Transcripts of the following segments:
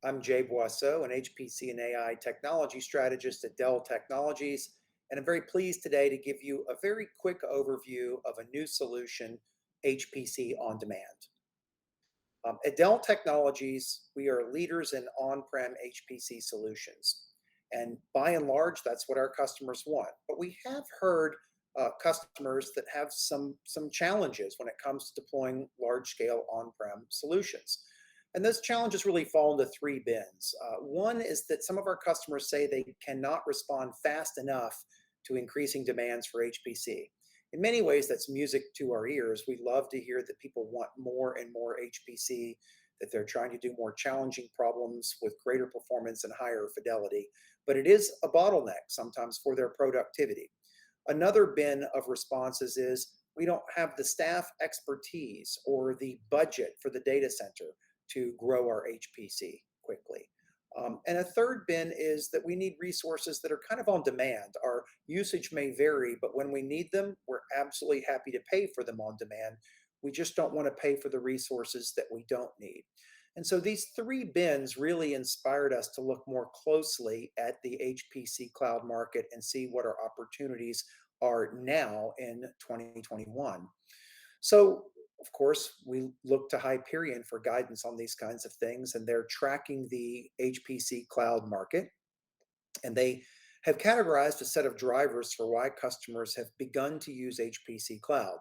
I'm Jay Boisseau, an HPC and AI technology strategist at Dell Technologies, and I'm very pleased today to give you a very quick overview of a new solution, HPC on demand. At Dell Technologies, we are leaders in on-prem HPC solutions. And by and large, that's what our customers want. But we have heard customers that have some challenges when it comes to deploying large-scale on-prem solutions. And those challenges really fall into three bins. One is that some of our customers say they cannot respond fast enough to increasing demands for HPC. In many ways, that's music to our ears. We love to hear that people want more and more HPC, that they're trying to do more challenging problems with greater performance and higher fidelity. But it is a bottleneck sometimes for their productivity. Another bin of responses is we don't have the staff expertise or the budget for the data center to grow our HPC quickly. And a third bin is that we need resources that are kind of on demand. Our usage may vary, but when we need them, we're absolutely happy to pay for them on demand. We just don't want to pay for the resources that we don't need. And so these three bins really inspired us to look more closely at the HPC cloud market and see what our opportunities are now in 2021. So, of course, we look to Hyperion for guidance on these kinds of things, and they're tracking the HPC cloud market. And they have categorized a set of drivers for why customers have begun to use HPC cloud.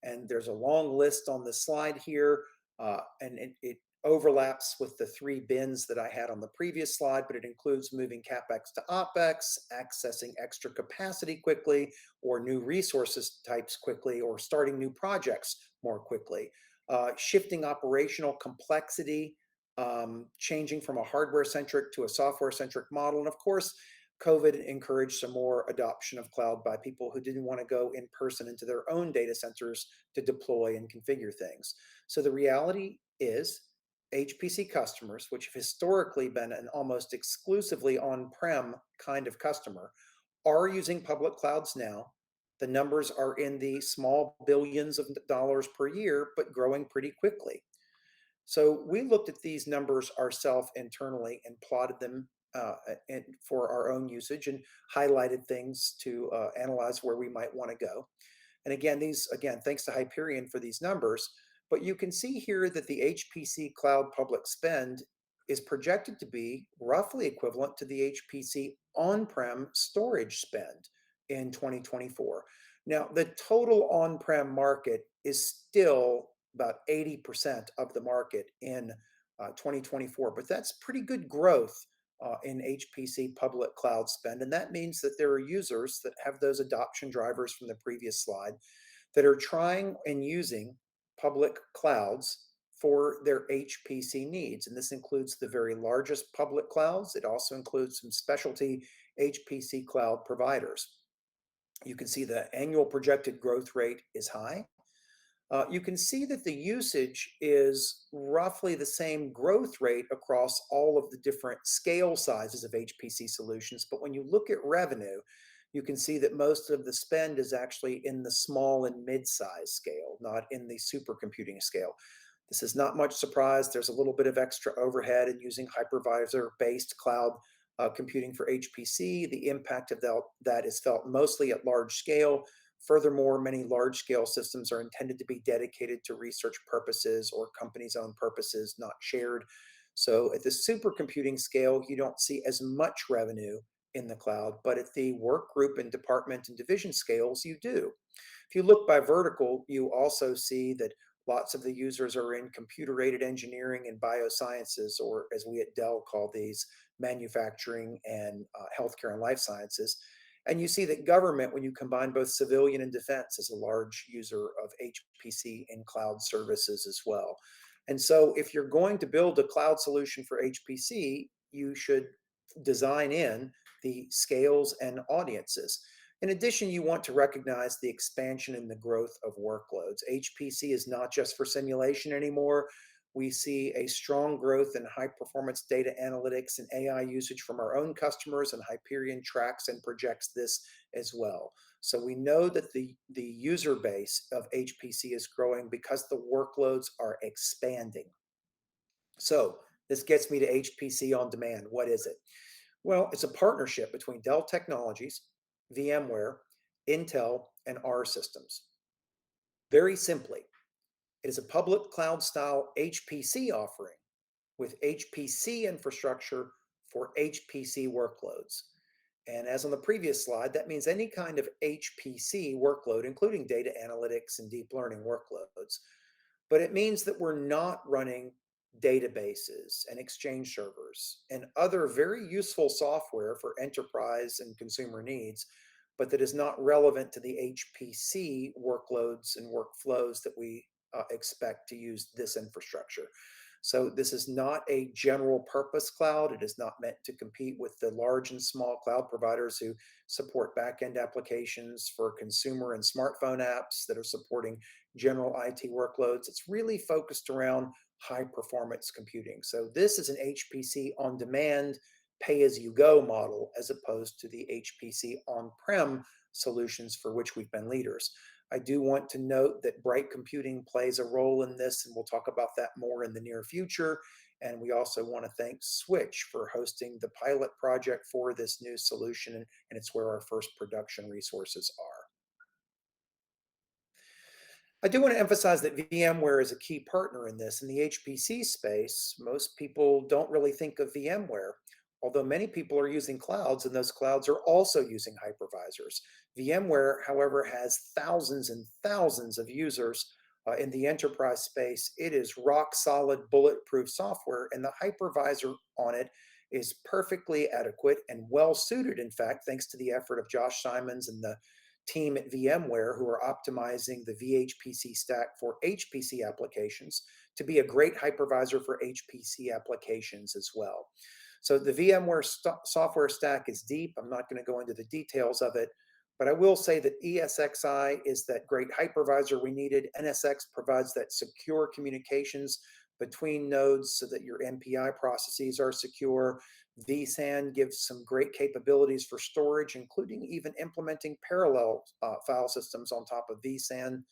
And there's a long list on the slide here, and it overlaps with the three bins that I had on the previous slide, but it includes moving CapEx to OpEx, accessing extra capacity quickly, or new resources types quickly, or starting new projects more quickly, shifting operational complexity, changing from a hardware-centric to a software-centric model. And of course, COVID encouraged some more adoption of cloud by people who didn't want to go in person into their own data centers to deploy and configure things. So the reality is HPC customers, which have historically been an almost exclusively on-prem kind of customer, are using public clouds now. The numbers are in the small billions of dollars per year, but growing pretty quickly. So we looked at these numbers ourselves internally and plotted them for our own usage and highlighted things to analyze where we might want to go. And again, thanks to Hyperion for these numbers, but you can see here that the HPC cloud public spend is projected to be roughly equivalent to the HPC on-prem storage spend in 2024. Now, the total on-prem market is still about 80% of the market in 2024, but that's pretty good growth in HPC public cloud spend. And that means that there are users that have those adoption drivers from the previous slide that are trying and using public clouds for their HPC needs. And this includes the very largest public clouds. It also includes some specialty HPC cloud providers. You can see the annual projected growth rate is high. You can see that the usage is roughly the same growth rate across all of the different scale sizes of HPC solutions. But when you look at revenue, you can see that most of the spend is actually in the small and mid-size scale, not in the supercomputing scale. This is not much surprise. There's a little bit of extra overhead in using hypervisor-based cloud computing for HPC. The impact of that is felt mostly at large scale. Furthermore, many large-scale systems are intended to be dedicated to research purposes or companies' own purposes, not shared. So at the supercomputing scale, you don't see as much revenue in the cloud, but at the work group and department and division scales, you do. If you look by vertical, you also see that lots of the users are in computer-aided engineering and biosciences, or as we at Dell call these, manufacturing and healthcare and life sciences. And you see that government, when you combine both civilian and defense, is a large user of HPC and cloud services as well. And so if you're going to build a cloud solution for HPC, you should design in the scales and audiences. In addition, you want to recognize the expansion and the growth of workloads. HPC is not just for simulation anymore. We see a strong growth in high performance data analytics and AI usage from our own customers, and Hyperion tracks and projects this as well. So we know that the user base of HPC is growing because the workloads are expanding. So This gets me to HPC on demand. What is it? Well, it's a partnership between Dell Technologies, VMware, Intel, and R Systems. Very simply, it is a public cloud style HPC offering with HPC infrastructure for HPC workloads. And as on the previous slide, that means any kind of HPC workload, including data analytics and deep learning workloads. But it means that we're not running databases and exchange servers and other very useful software for enterprise and consumer needs, but that is not relevant to the HPC workloads and workflows that we expect to use this infrastructure. So this is not a general purpose cloud. It is not meant to compete with the large and small cloud providers who support backend applications for consumer and smartphone apps that are supporting general IT workloads. It's really focused around high performance computing. So this is an HPC on demand, pay as you go model, as opposed to the HPC on prem solutions for which we've been leaders. I do want to note that Bright Computing plays a role in this, and we'll talk about that more in the near future. And we also want to thank Switch for hosting the pilot project for this new solution, and it's where our first production resources are. I do want to emphasize that VMware is a key partner in this. In the HPC space, most people don't really think of VMware, although many people are using clouds, and those clouds are also using hypervisors. VMware, however, has thousands and thousands of users in the enterprise space. It is rock solid, bulletproof software, and the hypervisor on it is perfectly adequate and well suited, in fact, thanks to the effort of Josh Simons and the team at VMware who are optimizing the VHPC stack for HPC applications to be a great hypervisor for HPC applications as well. So the VMware software stack is deep. I'm not going to go into the details of it, but I will say that ESXi is that great hypervisor we needed. NSX provides that secure communications between nodes so that your MPI processes are secure. vSAN gives some great capabilities for storage, including even implementing parallel file systems on top of vSAN.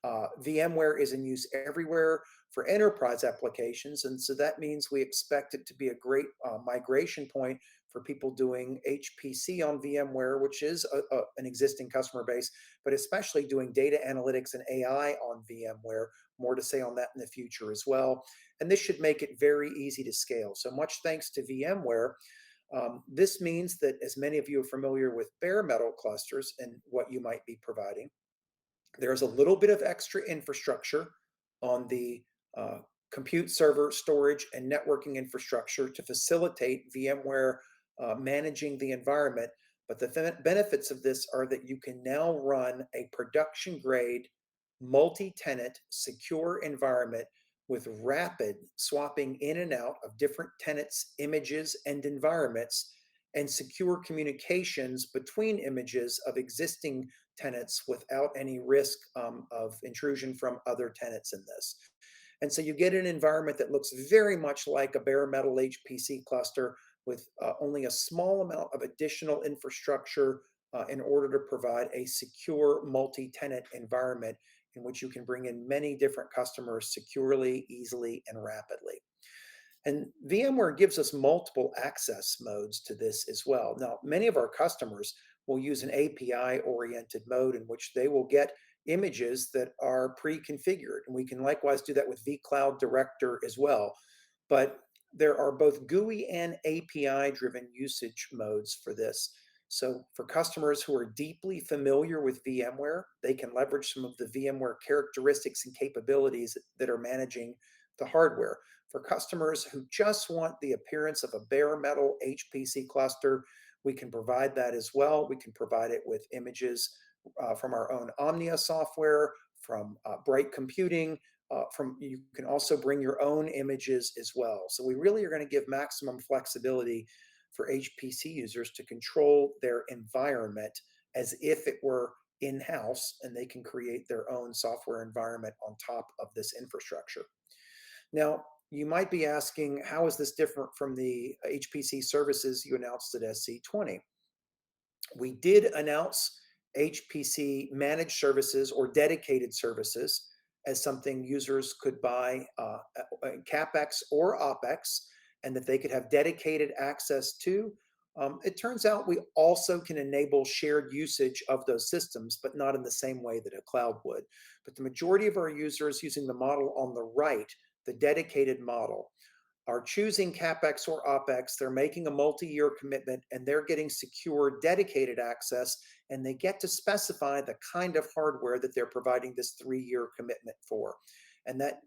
VMware is in use everywhere for enterprise applications, and so that means we expect it to be a great migration point for people doing HPC on VMware, which is an existing customer base, but especially doing data analytics and AI on VMware. More to say on that in the future as well. And this should make it very easy to scale. So much thanks to VMware. This means that as many of you are familiar with bare metal clusters and what you might be providing, there's a little bit of extra infrastructure on the uh, compute server, storage, and networking infrastructure to facilitate VMware managing the environment. But the benefits of this are that you can now run a production grade, multi tenant, secure environment with rapid swapping in and out of different tenants, images, and environments, and secure communications between images of existing tenants without any risk of intrusion from other tenants in this. And so you get an environment that looks very much like a bare metal HPC cluster with only a small amount of additional infrastructure in order to provide a secure multi-tenant environment in which you can bring in many different customers securely, easily, and rapidly. And VMware gives us multiple access modes to this as well. Now, many of our customers will use an API oriented mode in which they will get images that are pre-configured. And we can likewise do that with vCloud Director as well. But there are both GUI and API driven usage modes for this. So for customers who are deeply familiar with VMware, they can leverage some of the VMware characteristics and capabilities that are managing the hardware. For customers who just want the appearance of a bare metal HPC cluster, we can provide that as well. We can provide it with images from our own Omnia software, from Bright Computing, from you can also bring your own images as well. So we really are going to give maximum flexibility for HPC users to control their environment as if it were in-house, and they can create their own software environment on top of this infrastructure. Now, you might be asking, how is this different from the HPC services you announced at SC20? We did announce HPC managed services or dedicated services as something users could buy CapEx or OpEx, and that they could have dedicated access to. It turns out we also can enable shared usage of those systems, but not in the same way that a cloud would. But the majority of our users using the model on the right, the dedicated model, are choosing CapEx or OpEx. They're making a multi-year commitment and they're getting secure dedicated access, and they get to specify the kind of hardware that they're providing this 3-year commitment for. And that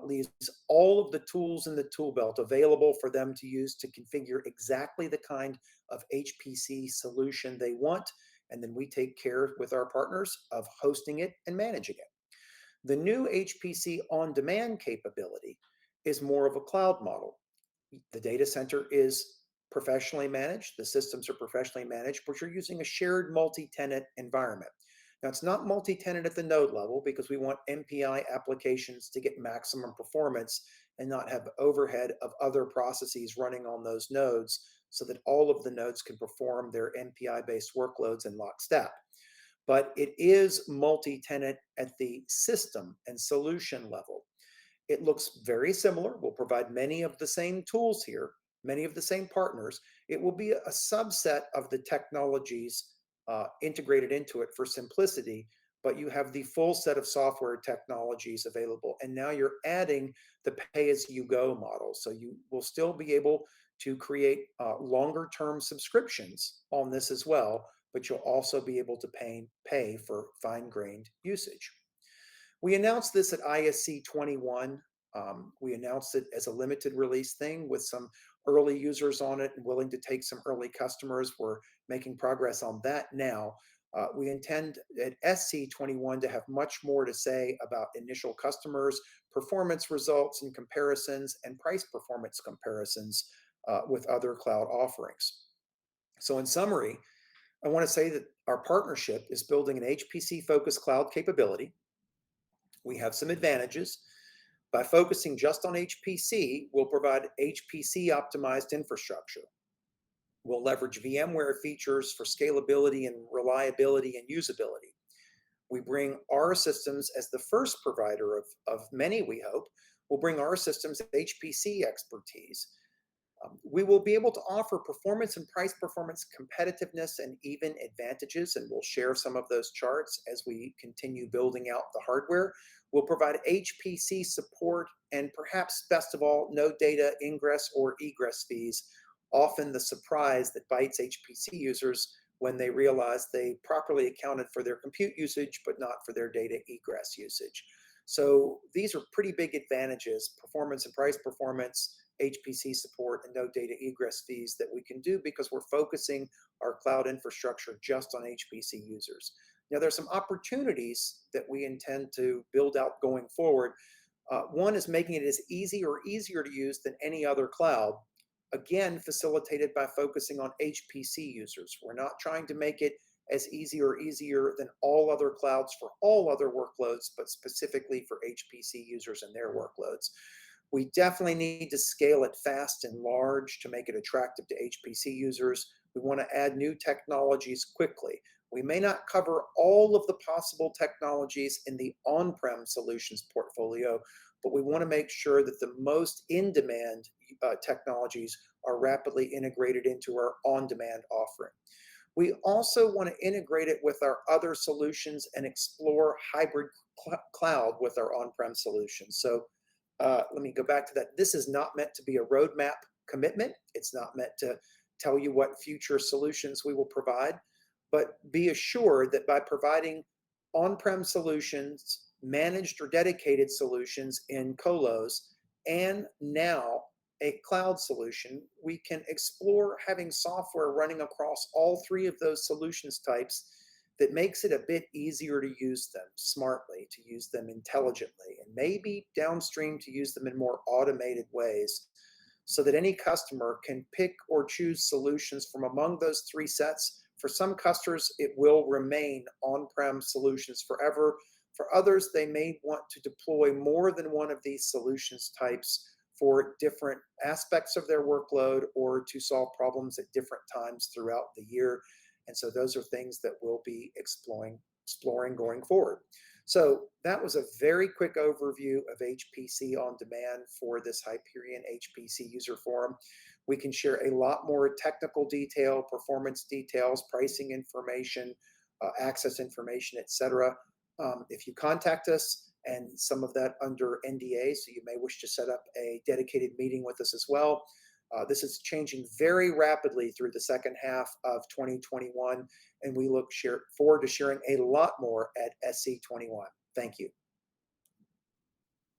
leaves all of the tools in the tool belt available for them to use to configure exactly the kind of HPC solution they want. And then we take care with our partners of hosting it and managing it. The new HPC on-demand capability is more of a cloud model. The data center is professionally managed, the systems are professionally managed, but you're using a shared multi-tenant environment. Now, it's not multi-tenant at the node level because we want MPI applications to get maximum performance and not have overhead of other processes running on those nodes so that all of the nodes can perform their MPI-based workloads in lockstep. But it is multi-tenant at the system and solution level. It looks very similar. We'll provide many of the same tools here, many of the same partners. It will be a subset of the technologies integrated into it for simplicity, but you have the full set of software technologies available. And now you're adding the pay-as-you-go model. So you will still be able to create longer-term subscriptions on this as well, but you'll also be able to pay for fine-grained usage. We announced this at ISC 21. We announced it as a limited release thing with some early users on it and willing to take some early customers. We're making progress on that now. We intend at SC21 to have much more to say about initial customers, performance results and comparisons, and price performance comparisons with other cloud offerings. So in summary, I want to say that our partnership is building an HPC-focused cloud capability. We have some advantages. By focusing just on HPC, we'll provide HPC-optimized infrastructure. We'll leverage VMware features for scalability and reliability and usability. We bring our systems as the first provider of many, we hope. We'll bring our systems HPC expertise. We will be able to offer performance and price performance competitiveness and even advantages, and we'll share some of those charts as we continue building out the hardware. We'll provide HPC support and perhaps best of all, no data ingress or egress fees, often the surprise that bites HPC users when they realize they properly accounted for their compute usage, but not for their data egress usage. So these are pretty big advantages: performance and price performance, HPC support, and no data egress fees that we can do because we're focusing our cloud infrastructure just on HPC users. Now, there's some opportunities that we intend to build out going forward. One is making it as easy or easier to use than any other cloud, again, facilitated by focusing on HPC users. We're not trying to make it as easy or easier than all other clouds for all other workloads, but specifically for HPC users and their workloads. We definitely need to scale it fast and large to make it attractive to HPC users. We want to add new technologies quickly. We may not cover all of the possible technologies in the on-prem solutions portfolio, but we want to make sure that the most in-demand technologies are rapidly integrated into our on-demand offering. We also want to integrate it with our other solutions and explore hybrid cloud with our on-prem solutions. So let me go back to that. This is not meant to be a roadmap commitment. It's not meant to tell you what future solutions we will provide, but be assured that by providing on-prem solutions, managed or dedicated solutions in colos, and now a cloud solution, we can explore having software running across all three of those solutions types that makes it a bit easier to use them smartly, to use them intelligently, and maybe downstream to use them in more automated ways so that any customer can pick or choose solutions from among those three sets. For some customers, it will remain on-prem solutions forever. For others, they may want to deploy more than one of these solutions types for different aspects of their workload or to solve problems at different times throughout the year. And so those are things that we'll be exploring going forward. So that was a very quick overview of HPC on demand for this Hyperion HPC user forum. We can share a lot more technical detail, performance details, pricing information, access information, etc. If you contact us, and some of that under NDA, so you may wish to set up a dedicated meeting with us as well. This is changing very rapidly through the second half of 2021, and we forward to sharing a lot more at SC21. Thank you.